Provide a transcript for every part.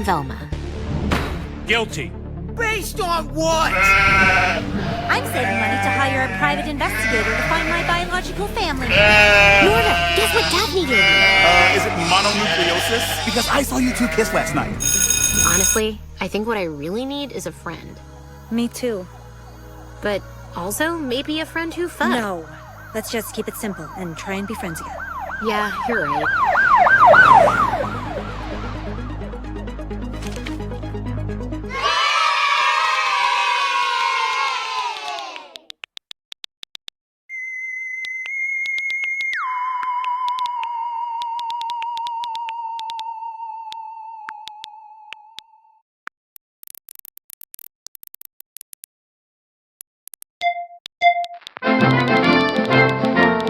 on Velma. Guilty. Based on what? I'm saving money to hire a private investigator to find my biological family. Nora, guess what Daphne gave me? Is it mononucleosis? Because I saw you two kiss last night. Honestly, I think what I really need is a friend. Me too. But also, maybe a friend who fucks. No. Let's just keep it simple and try and be friends again. Yeah, you're right.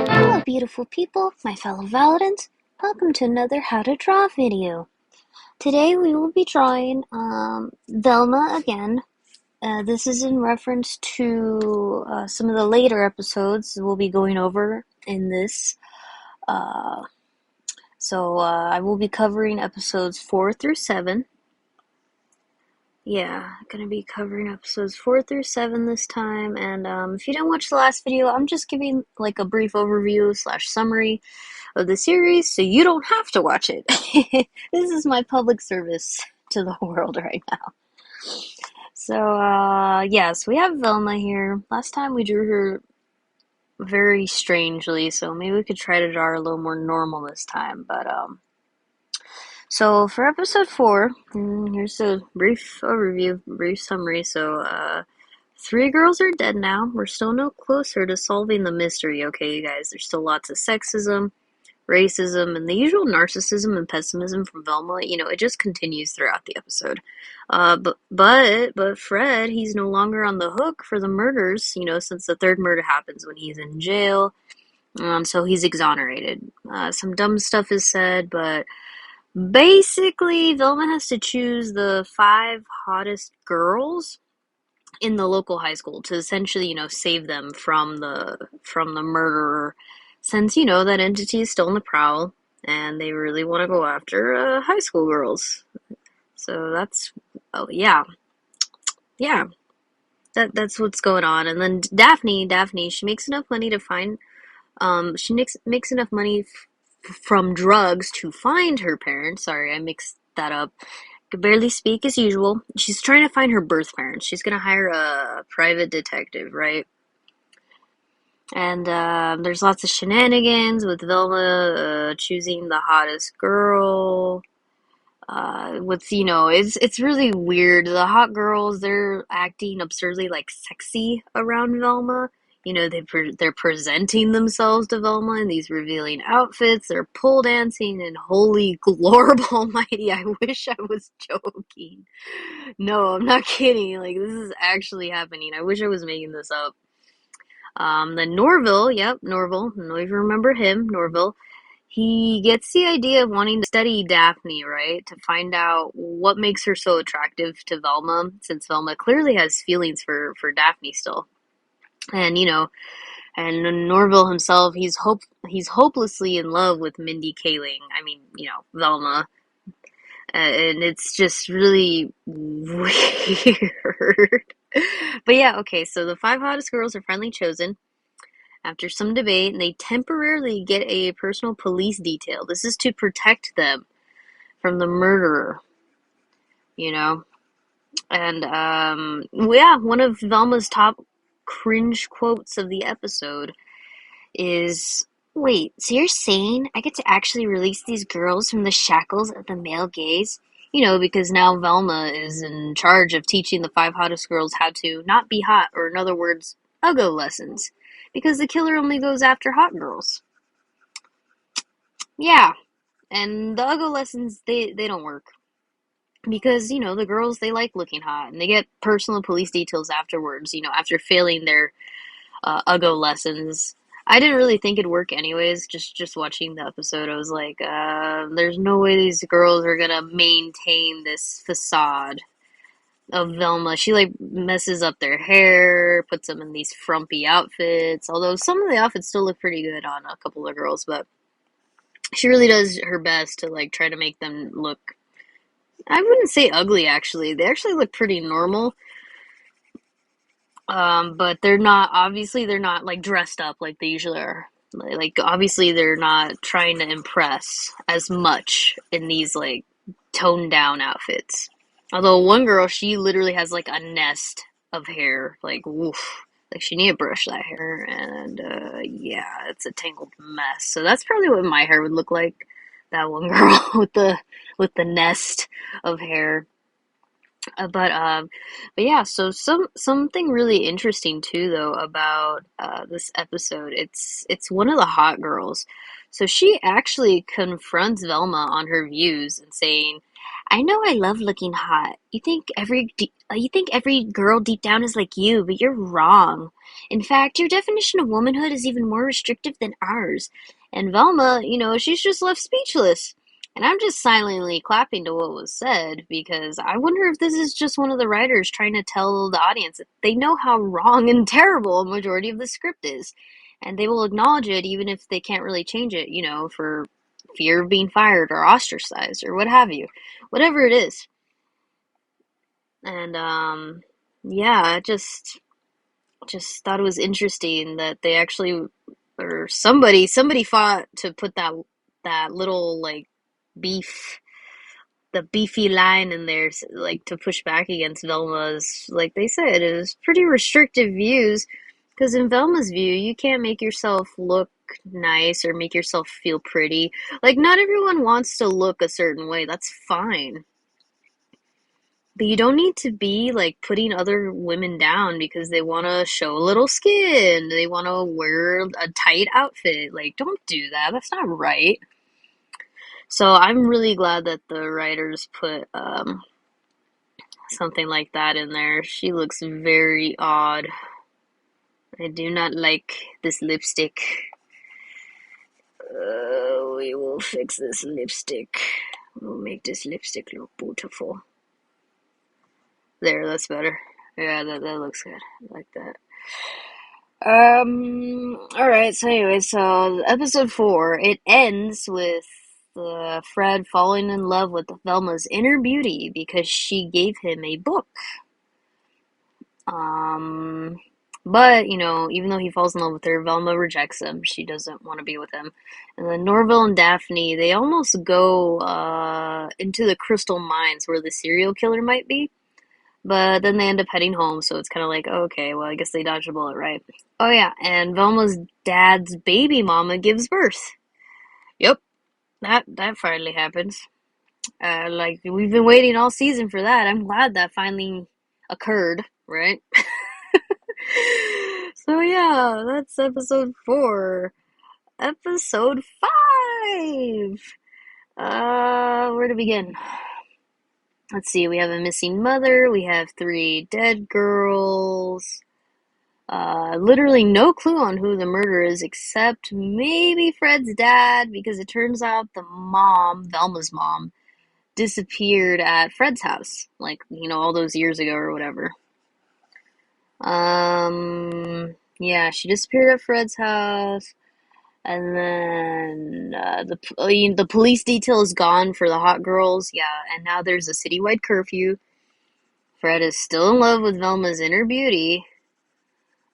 Hello beautiful people, my fellow Validants. Welcome to another How to Draw video. Today we will be drawing Velma again. This is in reference to some of the later episodes we'll be going over in this. So I will be covering episodes 4 through 7. Yeah, I'm going to be covering episodes 4 through 7 this time, and if you didn't watch the last video, I'm just giving like a brief overview / summary of the series, so you don't have to watch it. This is my public service to the world right now. So, yes, we have Velma here. Last time we drew her very strangely, so maybe we could try to draw her a little more normal this time, but, so for episode 4, here's a brief overview, brief summary. So, 3 girls are dead now. We're still no closer to solving the mystery, okay, you guys? There's still lots of sexism, racism, and the usual narcissism and pessimism from Velma. You know, it just continues throughout the episode. But Fred, he's no longer on the hook for the murders, you know, since the 3rd murder happens when he's in jail. So he's exonerated. Some dumb stuff is said, but basically, Velma has to choose the 5 hottest girls in the local high school to essentially, you know, save them from the murderer, since, you know, that entity is still on the prowl, and they really want to go after high school girls. So that's, oh yeah, that's what's going on. And then Daphne, she makes enough money to find, she makes enough money from drugs to find her parents. Sorry, I mixed that up. Could barely speak as usual. She's trying to find her birth parents. She's gonna hire a private detective, right? And there's lots of shenanigans with Velma choosing the hottest girl. You know, it's really weird. The hot girls, they're acting absurdly like sexy around Velma. You know, they're presenting themselves to Velma in these revealing outfits. They're pole dancing, and holy glorb almighty, I wish I was joking. No, I'm not kidding. Like, this is actually happening. I wish I was making this up. Then Norville, yep, Norville. I don't know if you remember him, Norville. He gets the idea of wanting to study Daphne, right? To find out what makes her so attractive to Velma, since Velma clearly has feelings for Daphne still. And, you know, and Norville himself, he's hopelessly in love with Mindy Kaling. I mean, you know, Velma. And it's just really weird. But yeah, okay, so the 5 hottest girls are finally chosen after some debate, and they temporarily get a personal police detail. This is to protect them from the murderer, you know. And, yeah, one of Velma's top cringe quotes of the episode is, "Wait, so you're saying I get to actually release these girls from the shackles of the male gaze?" You know, because now Velma is in charge of teaching the 5 hottest girls how to not be hot, or in other words, Uggo lessons, because the killer only goes after hot girls. Yeah, and the Uggo lessons, they don't work. Because, you know, the girls, they like looking hot, and they get personal police details afterwards, you know, after failing their Uggo lessons. I didn't really think it'd work anyways, just watching the episode. I was like, there's no way these girls are gonna maintain this facade of Velma. She, like, messes up their hair, puts them in these frumpy outfits, although some of the outfits still look pretty good on a couple of girls, but she really does her best to, like, try to make them look I wouldn't say ugly actually. They actually look pretty normal. But they're not, obviously they're not like dressed up like they usually are. Like obviously they're not trying to impress as much in these like toned down outfits. Although one girl, she literally has like a nest of hair, like woof. Like she need to brush that hair, and yeah, it's a tangled mess. So that's probably what my hair would look like. That one girl with the nest of hair. But yeah, so something really interesting too though about this episode. It's one of the hot girls. So she actually confronts Velma on her views and saying, "I know I love looking hot. You think every girl deep down is like you, but you're wrong. In fact, your definition of womanhood is even more restrictive than ours." And Velma, she's just left speechless. And I'm just silently clapping to what was said because I wonder if this is just one of the writers trying to tell the audience that they know how wrong and terrible a majority of the script is. And they will acknowledge it even if they can't really change it, for fear of being fired or ostracized or what have you. Whatever it is. And yeah, just thought it was interesting that they actually, or somebody fought to put that little like beef the beefy line in there, like to push back against Velma's, like they said, it was pretty restrictive views. Because in Velma's view, you can't make yourself look nice or make yourself feel pretty. Like, not everyone wants to look a certain way. That's fine. But you don't need to be like putting other women down because they want to show a little skin. They want to wear a tight outfit. Like, don't do that. That's not right. So I'm really glad that the writers put something like that in there. She looks very odd. I do not like this lipstick. We will fix this lipstick. We'll make this lipstick look beautiful. There, that's better. Yeah, that looks good. I like that. Alright, so anyway, so episode 4, it ends with Fred falling in love with Velma's inner beauty because she gave him a book. Um, but, even though he falls in love with her, Velma rejects him. She doesn't want to be with him. And then Norville and Daphne, they almost go into the crystal mines where the serial killer might be. But then they end up heading home, so it's kind of like, okay, well, I guess they dodged a bullet, right? Oh, yeah, and Velma's dad's baby mama gives birth. Yep, that finally happens. Like, we've been waiting all season for that. I'm glad that finally occurred, right? So yeah, that's episode 4. Episode 5! Where to begin? Let's see, we have a missing mother, we have 3 dead girls. Literally no clue on who the murderer is except maybe Fred's dad, because it turns out the mom, Velma's mom, disappeared at Fred's house, like, all those years ago or whatever. Yeah, she disappeared at Fred's house, and then the police detail is gone for the hot girls. Yeah, and now there's a citywide curfew. Fred is still in love with Velma's inner beauty,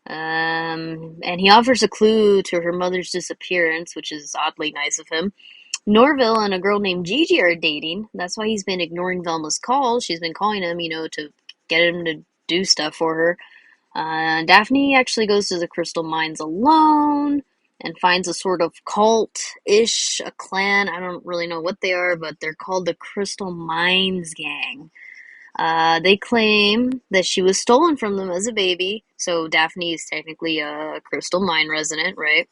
and he offers a clue to her mother's disappearance, which is oddly nice of him. Norville and a girl named Gigi are dating. That's why he's been ignoring Velma's calls. She's been calling him, to get him to do stuff for her. Daphne actually goes to the crystal mines alone and finds a sort of cult-ish, a clan. I don't really know what they are, but they're called the Crystal Mines Gang. They claim that she was stolen from them as a baby, so Daphne is technically a crystal mine resident, right?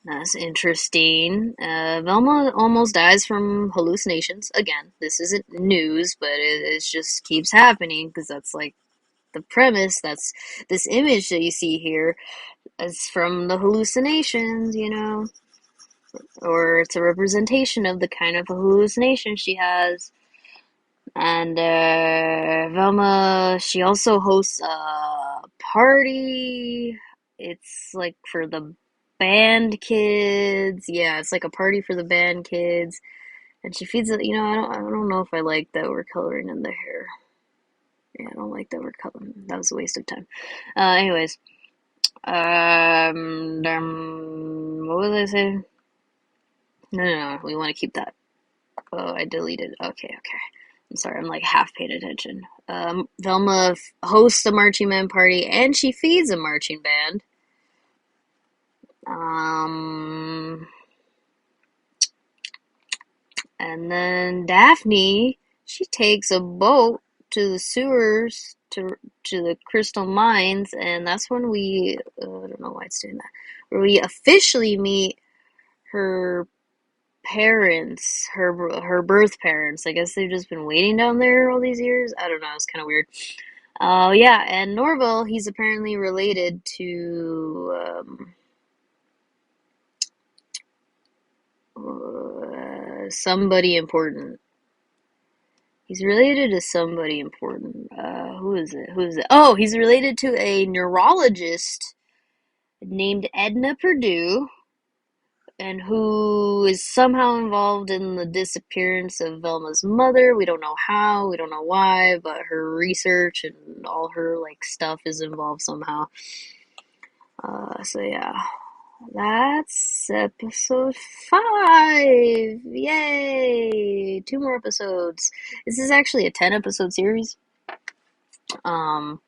That's interesting. Velma almost dies from hallucinations. Again, this isn't news, but it just keeps happening because that's like the premise. That's this image that you see here is from the hallucinations, or it's a representation of the kind of hallucination she has. And Velma, she also hosts a party. It's like for the band kids. Yeah, it's like a party for the band kids. And she feeds it, I don't know if I like that we're coloring in the hair. Yeah, I don't like that we're coloring. That was a waste of time. Anyways, what was I saying? No, we want to keep that. Oh, I deleted. Okay. I'm sorry, I'm like half paying attention. Velma hosts a marching band party and she feeds a marching band. And then Daphne, she takes a boat to the sewers to the crystal mines, and that's when we I don't know why it's doing that. Where we officially meet her parents, her birth parents. I guess they've just been waiting down there all these years. I don't know. It's kind of weird. Oh yeah, and Norval, he's apparently related to somebody important. He's related to somebody important. Who is it? Who is it? Oh, he's related to a neurologist named Edna Purdue, and who is somehow involved in the disappearance of Velma's mother. We don't know how, we don't know why, but her research and all her like stuff is involved somehow. So yeah. That's episode 5. Yay! 2 more episodes. This is actually a 10 episode series. As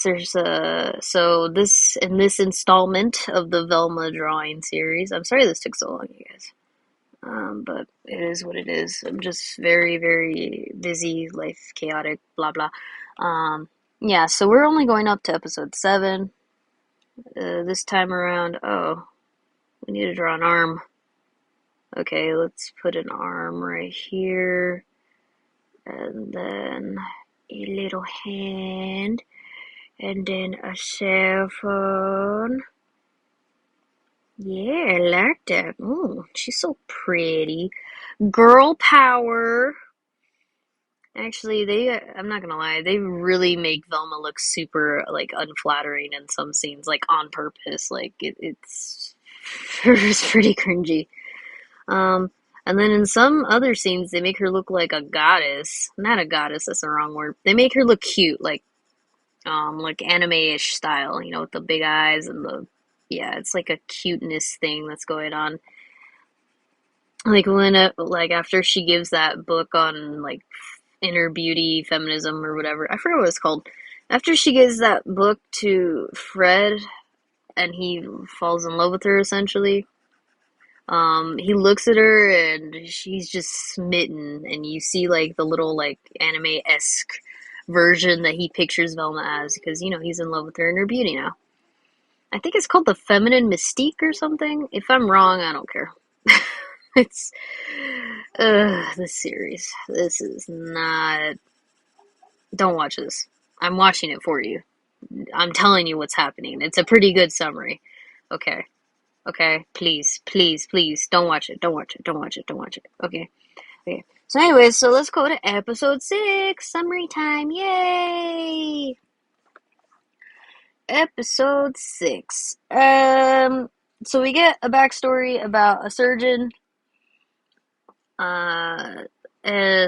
there's so this in this installment of the Velma drawing series. I'm sorry this took so long, you guys. But it is what it is. I'm just very, very busy, life chaotic, blah blah. Yeah, so we're only going up to episode 7. This time around, oh, we need to draw an arm. Okay, let's put an arm right here. And then a little hand. And then a cell phone. Yeah, I like that. Ooh, she's so pretty. Girl power. Actually, I'm not gonna lie, they really make Velma look super, like, unflattering in some scenes, like, on purpose. Like, it's pretty cringy. And then in some other scenes, they make her look like a goddess. Not a goddess, that's the wrong word. They make her look cute, like anime-ish style, with the big eyes and yeah, it's like a cuteness thing that's going on. Like like after she gives that book on like inner beauty, feminism, or whatever. I forget what it's called. After she gives that book to Fred and he falls in love with her essentially, he looks at her and she's just smitten, and you see like the little like anime-esque version that he pictures Velma as, because he's in love with her inner beauty now. I think it's called the feminine mystique or something. If I'm wrong, I don't care. It's this series. This is not. Don't watch this. I'm watching it for you. I'm telling you what's happening. It's a pretty good summary. Okay. Please, don't watch it. Don't watch it. Okay. So anyways, so let's go to episode 6. Summary time. Yay! Episode 6. So we get a backstory about a surgeon,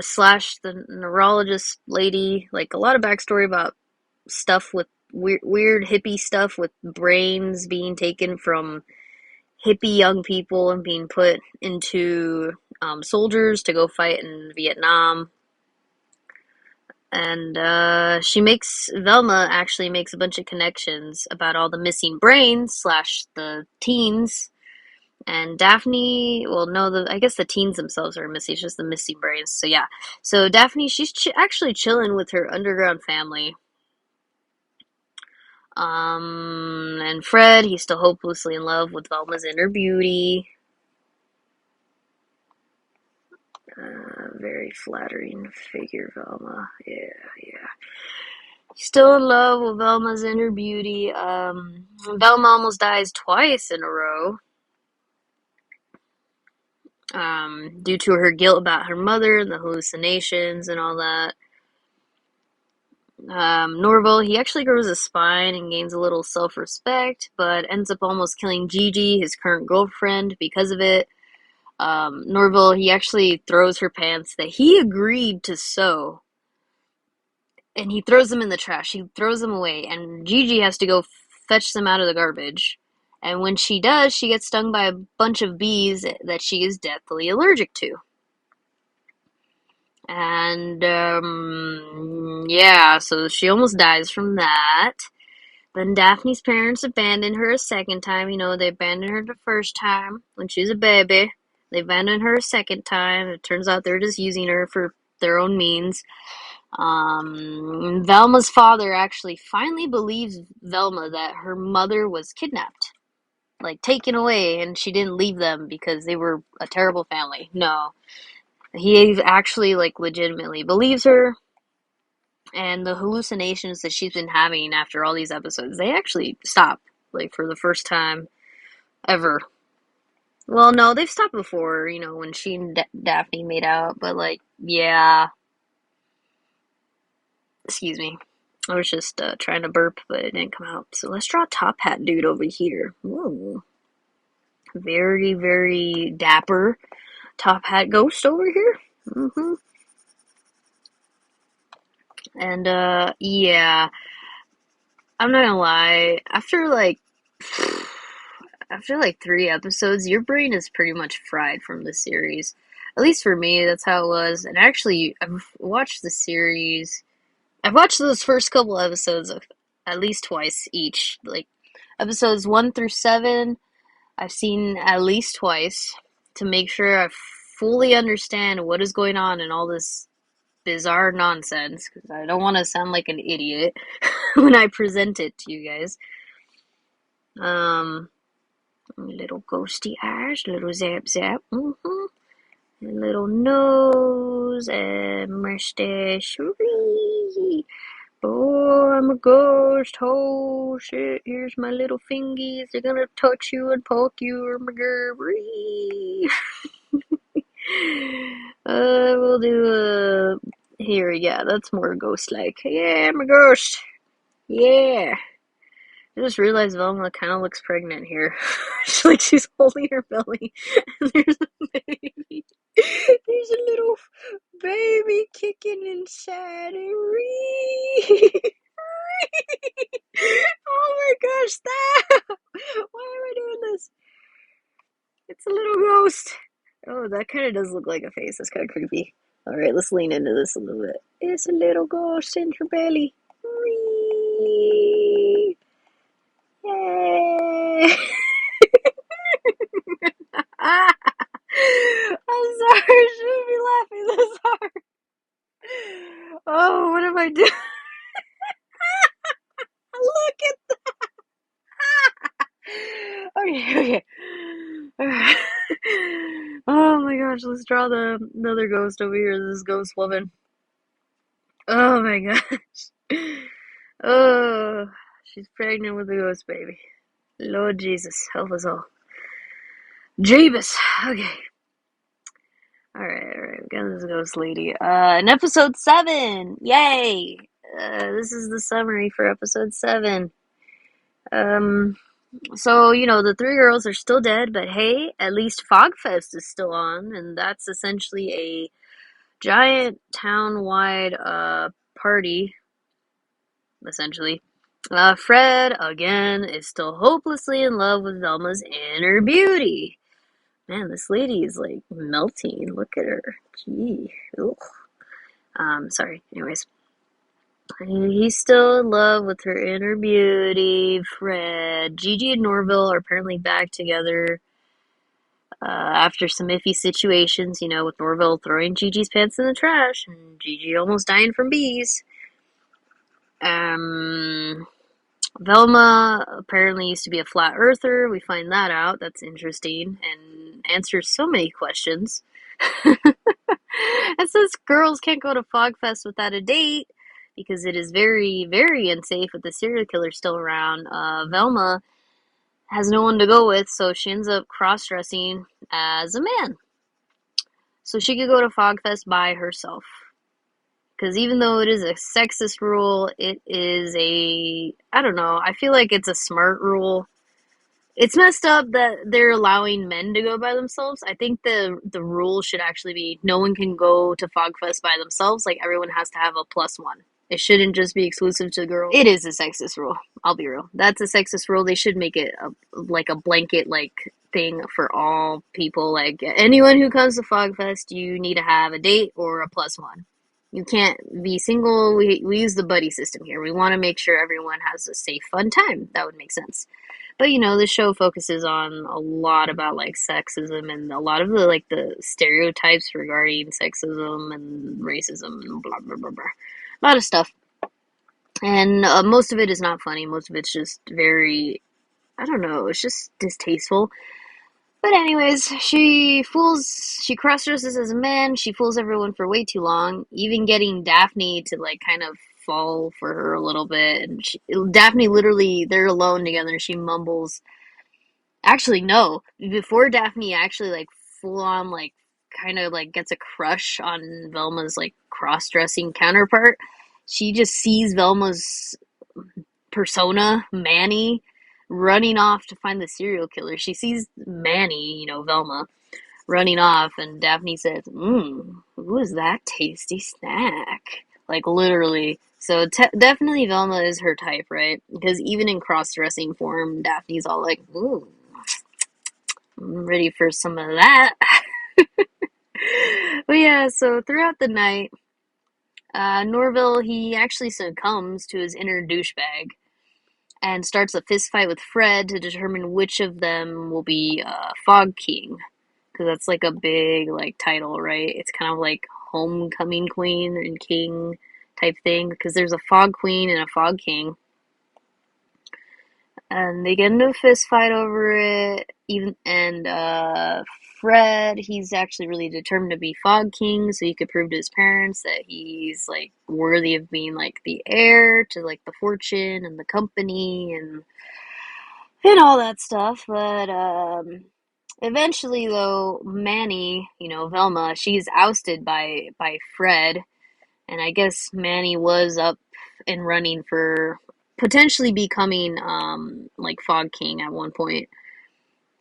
slash the neurologist lady. Like a lot of backstory about stuff with weird hippie stuff with brains being taken from hippie young people and being put into soldiers to go fight in Vietnam. And Velma actually makes a bunch of connections about all the missing brains slash the teens. And Daphne, well, no, I guess the teens themselves are missing. It's just the missing brains. So yeah. So Daphne, she's actually chilling with her underground family. And Fred, he's still hopelessly in love with Velma's inner beauty. Very flattering figure, Velma. Yeah. Still in love with Velma's inner beauty. Velma almost dies twice in a row. Due to her guilt about her mother and the hallucinations and all that. Norval, he actually grows a spine and gains a little self-respect, but ends up almost killing Gigi, his current girlfriend, because of it. Norville, he actually throws her pants that he agreed to sew, and he throws them in the trash. He throws them away, and Gigi has to go fetch them out of the garbage. And when she does, she gets stung by a bunch of bees that she is deathly allergic to. And, yeah, so she almost dies from that. Then Daphne's parents abandon her a second time. You know, they abandoned her the first time when she was a baby. They abandoned her a second time. It turns out they're just using her for their own means. Velma's father actually finally believes Velma that her mother was kidnapped, like taken away, and she didn't leave them because they were a terrible family. No. He actually, like, legitimately believes her, and the hallucinations that she's been having after all these episodes, they actually stop, like, for the first time ever. Well, no, they've stopped before, you know, when she and Daphne made out, but, like, yeah. Excuse me. I was just trying to burp, but it didn't come out. So let's draw Top Hat Dude over here. Ooh. Very, very dapper Top Hat Ghost over here. Mm-hmm. And, yeah. I'm not gonna lie. After like 3 episodes, your brain is pretty much fried from the series. At least for me, that's how it was. And actually, I've watched the series. I've watched those first couple episodes at least twice each. Like, episodes 1 through 7, I've seen at least twice to make sure I fully understand what is going on in all this bizarre nonsense, because I don't want to sound like an idiot when I present it to you guys. Little ghosty eyes, little zap zap, little nose and mustache. Whee! Oh, I'm a ghost. Oh shit! Here's my little fingies. They're gonna touch you and poke you. Or my gerby. We'll do here. Yeah, that's more ghost-like. Yeah, I'm a ghost. Yeah. I just realized Velma kind of looks pregnant here. Like she's holding her belly, and there's a baby. There's a little baby kicking inside. Oh my gosh, stop! Why am I doing this? It's a little ghost. Oh, that kind of does look like a face. That's kind of creepy. Alright, let's lean into this a little bit. It's a little ghost in her belly. Yay! I'm sorry, I shouldn't be laughing this hard. Oh, what am I doing? Look at that! Okay. Alright. Oh my gosh, let's draw another ghost over here. This ghost woman. Oh my gosh. Oh, she's pregnant with a ghost baby. Lord Jesus, help us all. Jeebus. Okay. Alright, we got this ghost lady. In episode 7! Yay! This is the summary for episode 7. So, you know, the 3 girls are still dead, but hey, at least Fogfest is still on, and that's essentially a giant town-wide, party, essentially. Fred, again, is still hopelessly in love with Velma's inner beauty. Man, this lady is, like, melting. Look at her. Gee. Ugh. Sorry. Anyways. He's still in love with her inner beauty, Fred. Gigi and Norville are apparently back together after some iffy situations, you know, with Norville throwing Gigi's pants in the trash and Gigi almost dying from bees. Velma apparently used to be a flat earther. We find that out. That's interesting and answers so many questions. And since girls can't go to Fogfest without a date, because it is very, very unsafe with the serial killer still around, Velma has no one to go with, so she ends up cross-dressing as a man. So she could go to Fogfest by herself. Because even though it is a sexist rule, it is I don't know, I feel like it's a smart rule. It's messed up that they're allowing men to go by themselves. I think the rule should actually be no one can go to Fogfest by themselves. Like everyone has to have a plus one. It shouldn't just be exclusive to girls. It is a sexist rule. I'll be real. That's a sexist rule. They should make it like a blanket like thing for all people. Like anyone who comes to Fogfest, you need to have a date or a plus one. You can't be single. We use the buddy system here. We want to make sure everyone has a safe, fun time. That would make sense. But you know, the show focuses on a lot about like sexism and a lot of the like the stereotypes regarding sexism and racism and blah blah blah blah. A lot of stuff. And most of it is not funny. Most of it's just very, I don't know, it's just distasteful. But anyways, she cross-dresses as a man, she fools everyone for way too long, even getting Daphne to like kind of fall for her a little bit. And Daphne literally, they're alone together, she mumbles. Actually, no, before Daphne actually like full on like kind of like gets a crush on Velma's like cross-dressing counterpart, she just sees Velma's persona, Manny, running off to find the serial killer. She sees Manny, you know, Velma, running off, and Daphne says, who is that tasty snack? Like, literally. So, definitely Velma is her type, right? Because even in cross-dressing form, Daphne's all like, ooh, I'm ready for some of that. But yeah, so throughout the night, Norville, he actually succumbs to his inner douchebag and starts a fist fight with Fred to determine which of them will be Fog King, because that's like a big like title, right? It's kind of like homecoming queen and king type thing, because there's a Fog Queen and a Fog King, and they get into a fist fight over it. Fred, he's actually really determined to be Fog King, so he could prove to his parents that he's like worthy of being like the heir to like the fortune and the company and all that stuff. But eventually, though, Manny, you know, Velma, she's ousted by Fred, and I guess Manny was up and running for potentially becoming like Fog King at one point.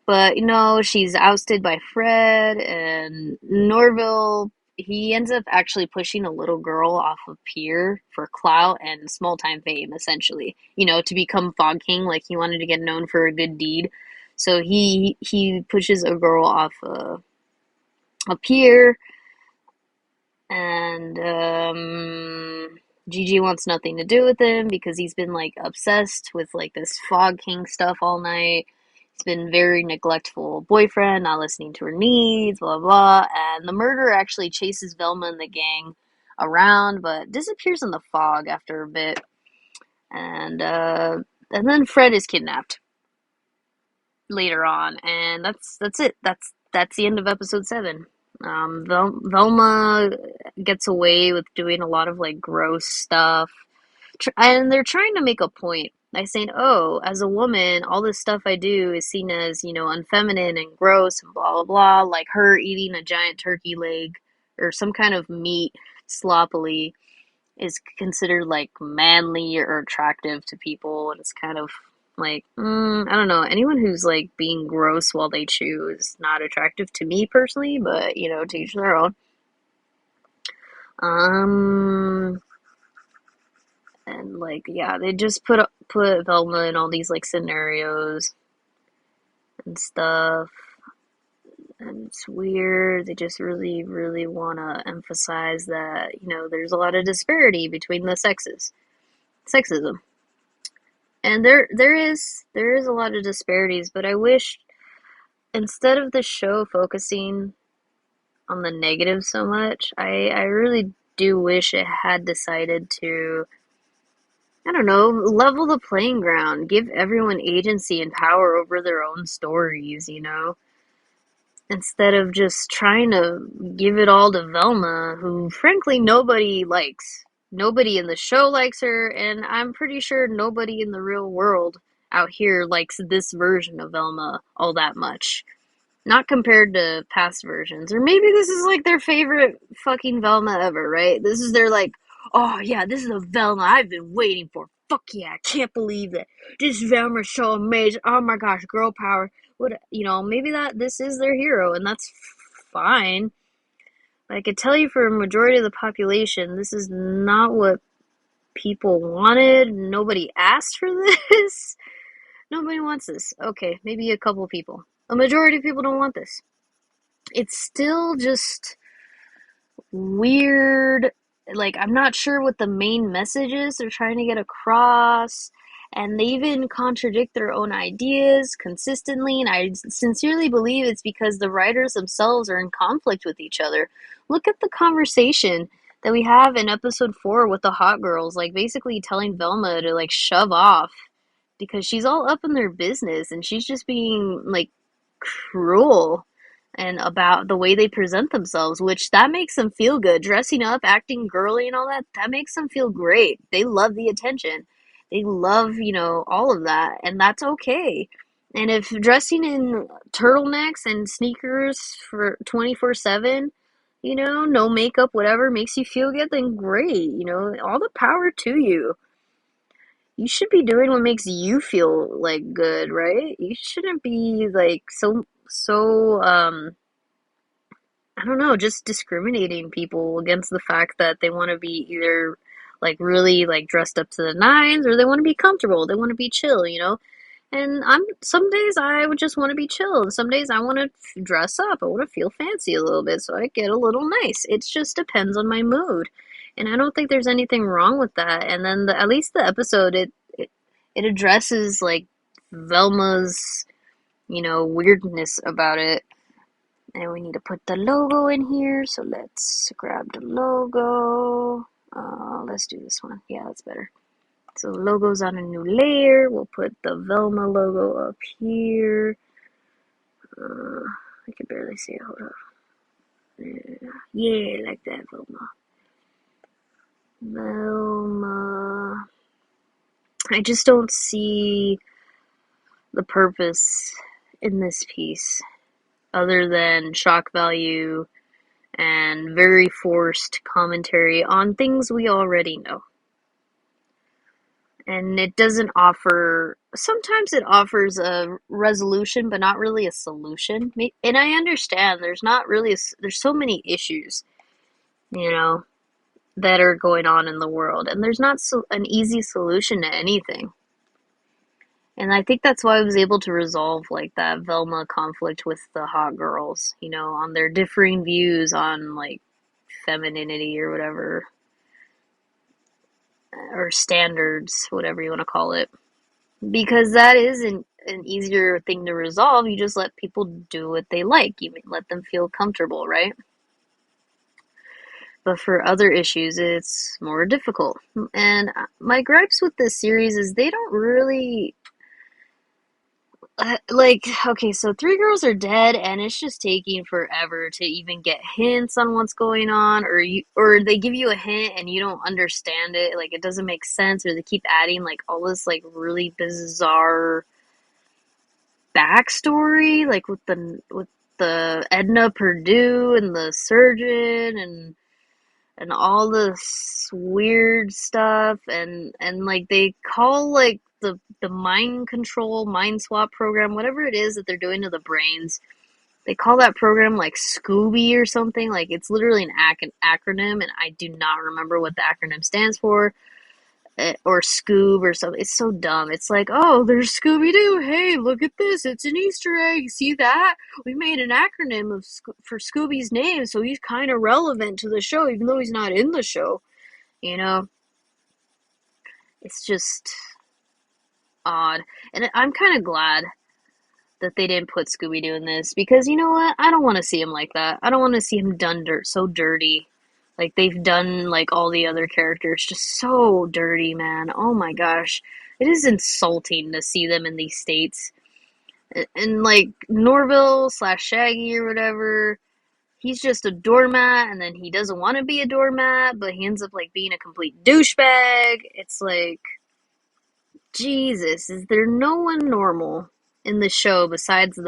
But, you know, she's ousted by Fred, and Norville, he ends up actually pushing a little girl off a pier for clout and small time fame, essentially. You know, to become Fog King, like he wanted to get known for a good deed. So he pushes a girl off a pier, and Gigi wants nothing to do with him because he's been like obsessed with like this Fog King stuff all night. He's been very neglectful boyfriend, not listening to her needs, blah blah. And the murderer actually chases Velma and the gang around, but disappears in the fog after a bit. And then Fred is kidnapped later on, and that's it. That's the end of episode 7. Velma gets away with doing a lot of like gross stuff, and they're trying to make a point by saying, "Oh, as a woman, all this stuff I do is seen as, you know, unfeminine and gross and blah blah blah." Like her eating a giant turkey leg or some kind of meat sloppily is considered like manly or attractive to people, and it's kind of like, I don't know, anyone who's like being gross while they chew is not attractive to me personally, but you know, to each their own. And like, yeah, they just put Velma in all these like scenarios and stuff, and it's weird. They just really, really want to emphasize that, you know, there's a lot of disparity between the sexes, sexism. And there is a lot of disparities, but I wish instead of the show focusing on the negative so much, I really do wish it had decided to, I don't know, level the playing ground, give everyone agency and power over their own stories, you know? Instead of just trying to give it all to Velma, who frankly nobody likes. Nobody in the show likes her, and I'm pretty sure nobody in the real world out here likes this version of Velma all that much. Not compared to past versions. Or maybe this is like their favorite fucking Velma ever, right? This is their like, oh yeah, this is a Velma I've been waiting for fuck yeah, I can't believe it. This Velma's so amazing. Oh my gosh, girl power. What, maybe this is their hero, and that's fine. But I could tell you for a majority of the population, this is not what people wanted. Nobody asked for this. Nobody wants this. Okay, maybe a couple people. A majority of people don't want this. It's still just weird. Like, I'm not sure what the main message is they're trying to get across, and they even contradict their own ideas consistently, and I sincerely believe it's because the writers themselves are in conflict with each other. Look at the conversation that we have in episode 4 with the hot girls, like, basically telling Velma to, like, shove off because she's all up in their business, and she's just being, like, cruel and about the way they present themselves, which that makes them feel good. Dressing up, acting girly and all that, that makes them feel great. They love the attention. They love, all of that, and that's okay. And if dressing in turtlenecks and sneakers for 24/7, no makeup, whatever, makes you feel good, then great. All the power to you. You should be doing what makes you feel, like, good, right? You shouldn't be, like, so I don't know, just discriminating people against the fact that they want to be either, like, really, like, dressed up to the nines, or they want to be comfortable, they want to be chill, And some days I would just want to be chill, and some days I want to dress up, I want to feel fancy a little bit, so I get a little nice. It just depends on my mood, and I don't think there's anything wrong with that. And then at least the episode, it addresses, like, Velma's, weirdness about it. And we need to put the logo in here, so let's grab the logo. Let's do this one. Yeah, that's better. So the logo's on a new layer. We'll put the Velma logo up here. I can barely see it. Hold on. Yeah, like that, Velma. Velma. I just don't see the purpose in this piece other than shock value and very forced commentary on things we already know. And it doesn't offer, sometimes it offers a resolution, but not really a solution. And I understand there's not really, there's so many issues, that are going on in the world. And there's not an easy solution to anything. And I think that's why I was able to resolve, like, that Velma conflict with the hot girls, on their differing views on, like, femininity or whatever, or standards, whatever you want to call it. Because that is an easier thing to resolve. You just let people do what they like. You let them feel comfortable, right? But for other issues, it's more difficult. And my gripes with this series is they don't really... okay, so 3 girls are dead, and it's just taking forever to even get hints on what's going on, or they give you a hint and you don't understand it, like, it doesn't make sense, or they keep adding, like, all this, like, really bizarre backstory, like, with the Edna Purdue and the surgeon and all this weird stuff, and like, they call, like, the mind control, mind swap program, whatever it is that they're doing to the brains, they call that program, like, Scooby or something. Like, it's literally an acronym, and I do not remember what the acronym stands for, or Scoob or something. It's so dumb. It's like, oh, there's Scooby-Doo. Hey, look at this. It's an Easter egg. See that? We made an acronym for Scooby's name, so he's kind of relevant to the show, even though he's not in the show. It's just odd. And I'm kind of glad that they didn't put Scooby-Doo in this, because you know what? I don't want to see him like that. I don't want to see him done so dirty. Like they've done, like, all the other characters, just so dirty, man. Oh my gosh. It is insulting to see them in these states. And like, Norville / Shaggy or whatever, he's just a doormat, and then he doesn't want to be a doormat, but he ends up, like, being a complete douchebag. It's like, Jesus, is there no one normal in the show besides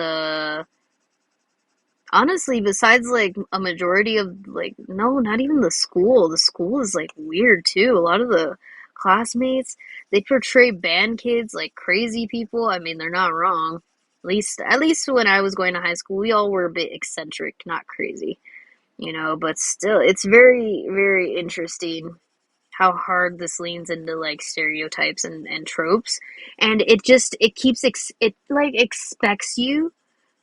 honestly, besides, like, a majority of, like, no, not even the school. The school is, like, weird, too. A lot of the classmates. They portray band kids like crazy people. I mean, they're not wrong. At least when I was going to high school, we all were a bit eccentric, not crazy, but still, it's very, very interesting how hard this leans into like stereotypes and tropes. And it keeps, it like expects you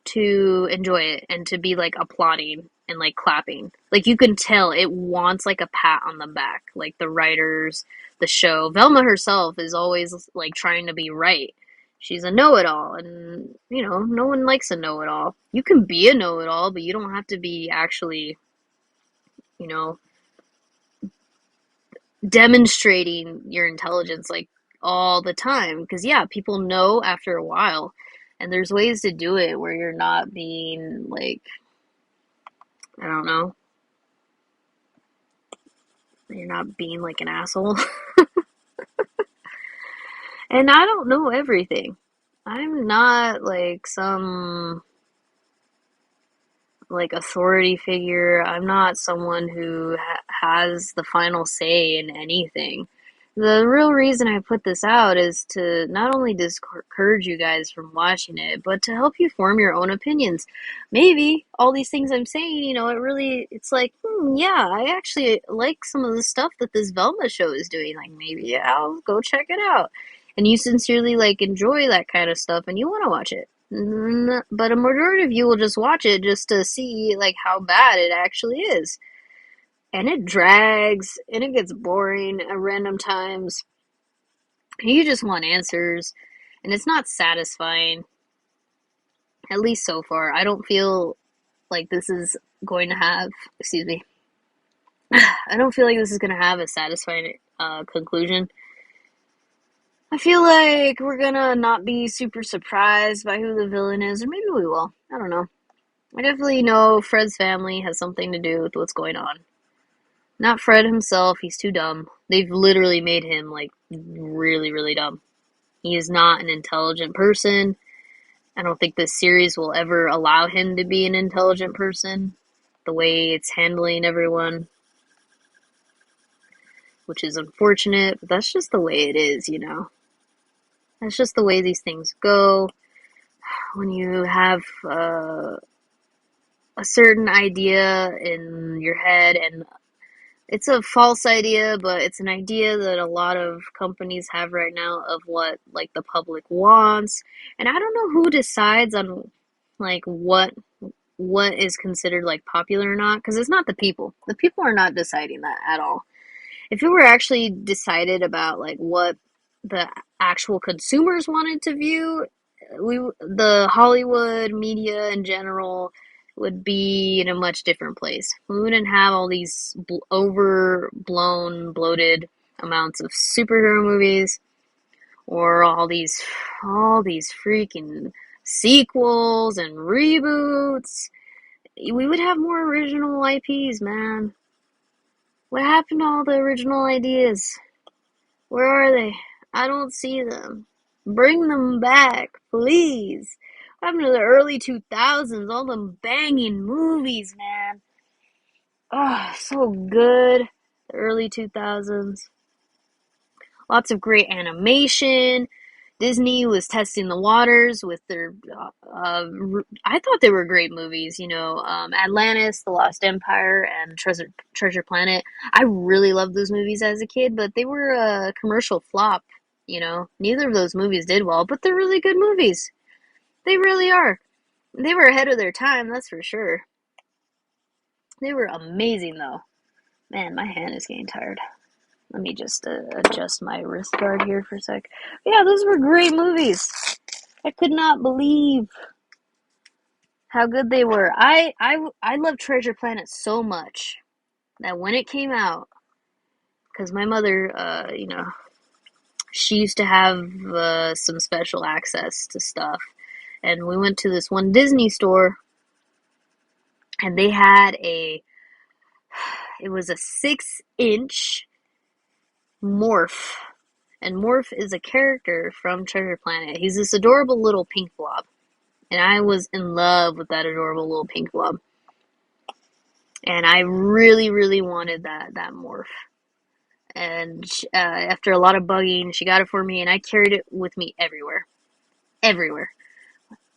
to enjoy it and to be like applauding and like clapping. Like you can tell it wants like a pat on the back. Like the writers, the show. Velma herself is always like trying to be right. She's a know-it-all, and no one likes a know-it-all. You can be a know-it-all, but you don't have to be actually, you know, demonstrating your intelligence like all the time. Because yeah, people know after a while, and there's ways to do it where you're not being like, I don't know, you're not being like an asshole. And I don't know everything. I'm not like some like authority figure. I'm not someone who has the final say in anything. The real reason I put this out is to not only discourage you guys from watching it, but to help you form your own opinions. Maybe all these things I'm saying, it's like, yeah, I actually like some of the stuff that this Velma show is doing. Like, maybe yeah, I'll go check it out. And you sincerely like enjoy that kind of stuff and you want to watch it. But a majority of you will just watch it just to see like how bad it actually is. And it drags and it gets boring at random times. You just want answers and it's not satisfying. At least so far. I don't feel like this is going to have, excuse me. I don't feel like this is going to have a satisfying conclusion. I feel like we're gonna not be super surprised by who the villain is, or maybe we will. I don't know. I definitely know Fred's family has something to do with what's going on. Not Fred himself, he's too dumb. They've literally made him, like, really, really dumb. He is not an intelligent person. I don't think this series will ever allow him to be an intelligent person, the way it's handling everyone. Which is unfortunate, but that's just the way it is, That's just the way these things go. When you have a certain idea in your head, and it's a false idea, but it's an idea that a lot of companies have right now of what like the public wants, and I don't know who decides on like what is considered like popular or not, because it's not the people. The people are not deciding that at all. If it were actually decided about like what the actual consumers wanted to view, the Hollywood media in general would be in a much different place. We wouldn't have all these overblown, bloated amounts of superhero movies, or all these freaking sequels and reboots. We would have more original IPs, man. What happened to all the original ideas? Where are they? I don't see them. Bring them back, please. What happened to the early 2000s? All them banging movies, man. Oh, so good. The early 2000s. Lots of great animation. Disney was testing the waters with their, I thought they were great movies, Atlantis, The Lost Empire, and Treasure Planet. I really loved those movies as a kid, but they were a commercial flop, Neither of those movies did well, but they're really good movies. They really are. They were ahead of their time, that's for sure. They were amazing, though. Man, my hand is getting tired. Let me just adjust my wrist guard here for a sec. Yeah, those were great movies. I could not believe how good they were. I love Treasure Planet so much that when it came out, because my mother, she used to have some special access to stuff, and we went to this one Disney store, and they had it was a 6-inch Morph. And Morph is a character from Treasure Planet. He's this adorable little pink blob. And I was in love with that adorable little pink blob. And I really, really wanted that Morph. And after a lot of bugging, she got it for me, and I carried it with me everywhere, everywhere.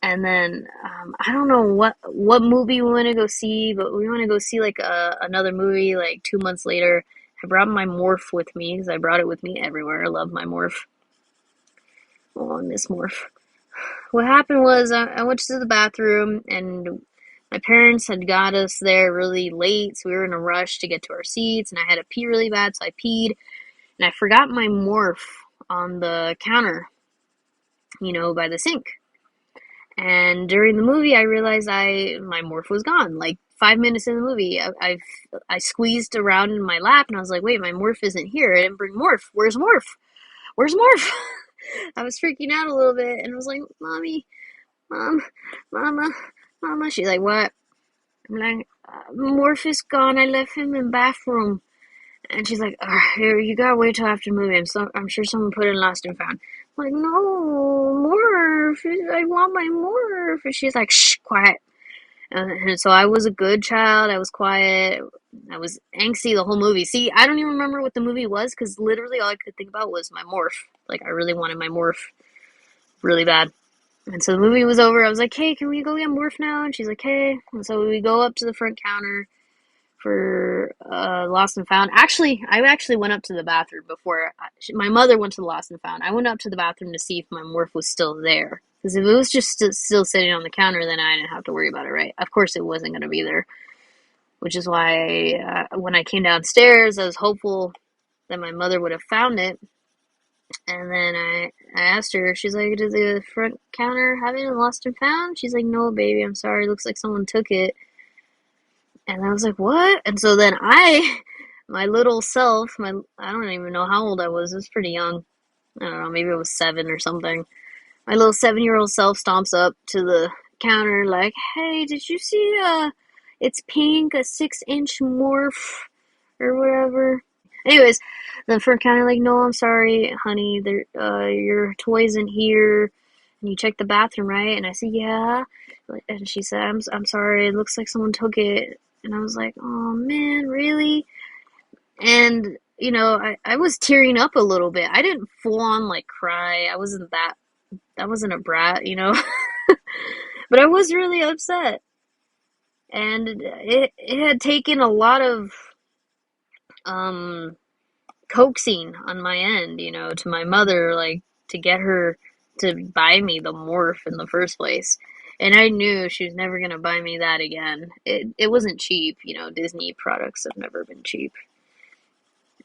And then I don't know what movie we want to go see, but we want to go see like another movie like 2 months later. I brought my morph with me because I brought it with me everywhere. I love my morph. Oh, I miss morph. What happened was I went to the bathroom and my parents had got us there really late, so we were in a rush to get to our seats, and I had to pee really bad, so I peed, and I forgot my morph on the counter, by the sink. And during the movie, I realized my morph was gone. Like 5 minutes in the movie, I squeezed around in my lap, and I was like, "Wait, my morph isn't here. I didn't bring morph. Where's morph? Where's morph?" I was freaking out a little bit, and I was like, "Mommy, mom, mama, mama." She's like, "What?" I'm like, "Morph is gone. I left him in bathroom." And she's like, "Here, you gotta wait till after the movie. I'm sure someone put it in Lost and Found." I'm like, "No, Morph. I want my Morph." And she's like, "Shh, quiet." And so I was a good child. I was quiet. I was angsty the whole movie. See, I don't even remember what the movie was because literally all I could think about was my Morph. Like, I really wanted my Morph really bad. And so the movie was over. I was like, "Hey, can we go get Morph now?" And she's like, "Hey." And so we go up to the front counter for Lost and Found. Actually, I went up to the bathroom before my mother went to the Lost and Found. I went up to the bathroom to see if my morph was still there. Because if it was just still sitting on the counter, then I didn't have to worry about it, right? Of course, it wasn't going to be there. Which is why when I came downstairs, I was hopeful that my mother would have found it. And then I asked her, she's like, "Did the front counter have it Lost and Found?" She's like, "No, baby, I'm sorry. It looks like someone took it." And I was like, "What?" And so then my little self, I don't even know how old I was. I was pretty young. I don't know, maybe I was 7 or something. My little 7-year-old self stomps up to the counter like, "Hey, did you see, it's pink, a 6-inch morph or whatever?" Anyways, the front counter like, "No, I'm sorry, honey, your toy isn't here. And you checked the bathroom, right?" And I said, "Yeah." And she said, I'm sorry, it looks like someone took it." And I was like, "Oh man, really?" And, I was tearing up a little bit. I didn't full on like cry. I wasn't a brat, but I was really upset. And it had taken a lot of, coaxing on my end, to my mother, like, to get her to buy me the morph in the first place. And I knew she was never going to buy me that again. It wasn't cheap, Disney products have never been cheap.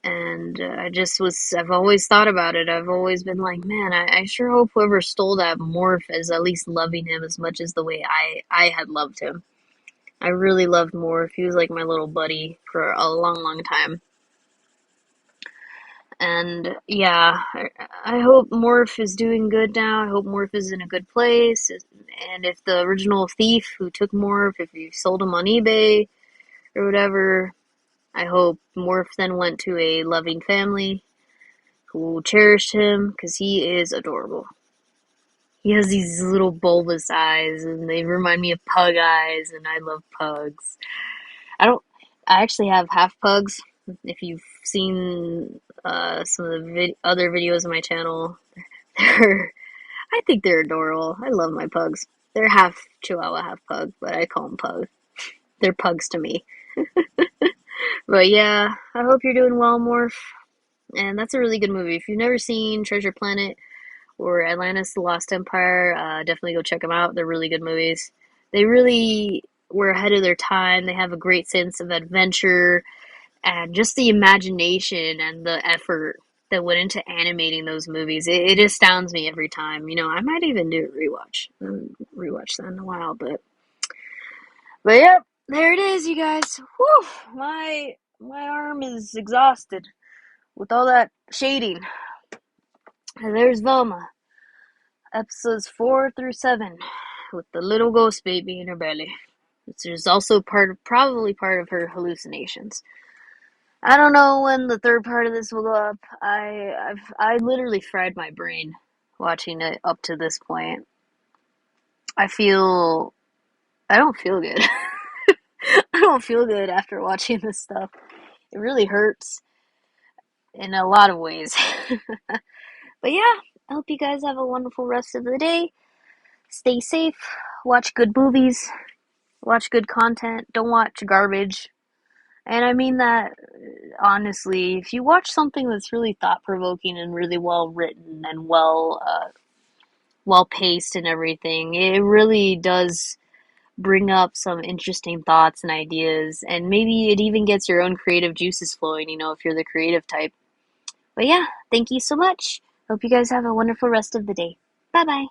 And I've always thought about it. I've always been like, man, I sure hope whoever stole that morph is at least loving him as much as the way I had loved him. I really loved Morph. He was like my little buddy for a long, long time. And yeah, I hope Morph is doing good now. I hope Morph is in a good place. And if the original thief who took Morph, if he sold him on eBay or whatever, I hope Morph then went to a loving family who cherished him because he is adorable. He has these little bulbous eyes and they remind me of pug eyes, and I love pugs. I don't. I actually have half pugs. If you've seen some of the other videos on my channel, I think they're adorable. I love my pugs. They're half Chihuahua, half pug, but I call them pug. They're pugs to me. But yeah, I hope you're doing well, Morph. And that's a really good movie. If you've never seen Treasure Planet or Atlantis: The Lost Empire, definitely go check them out. They're really good movies. They really were ahead of their time. They have a great sense of adventure and just the imagination and the effort that went into animating those movies. It astounds me every time. I might even do a rewatch. I haven't rewatched that in a while, but yep, there it is, you guys. Whew, my arm is exhausted with all that shading. And there's Velma, episodes 4 through 7, with the little ghost baby in her belly. Which is also probably part of her hallucinations. I don't know when the third part of this will go up. I literally fried my brain watching it up to this point. I don't feel good. I don't feel good after watching this stuff. It really hurts. in a lot of ways. But yeah, I hope you guys have a wonderful rest of the day. Stay safe, watch good movies, watch good content, don't watch garbage. And I mean that honestly, if you watch something that's really thought provoking and really well written and well paced and everything, it really does bring up some interesting thoughts and ideas, and maybe it even gets your own creative juices flowing, if you're the creative type. But yeah, thank you so much. Hope you guys have a wonderful rest of the day. Bye bye.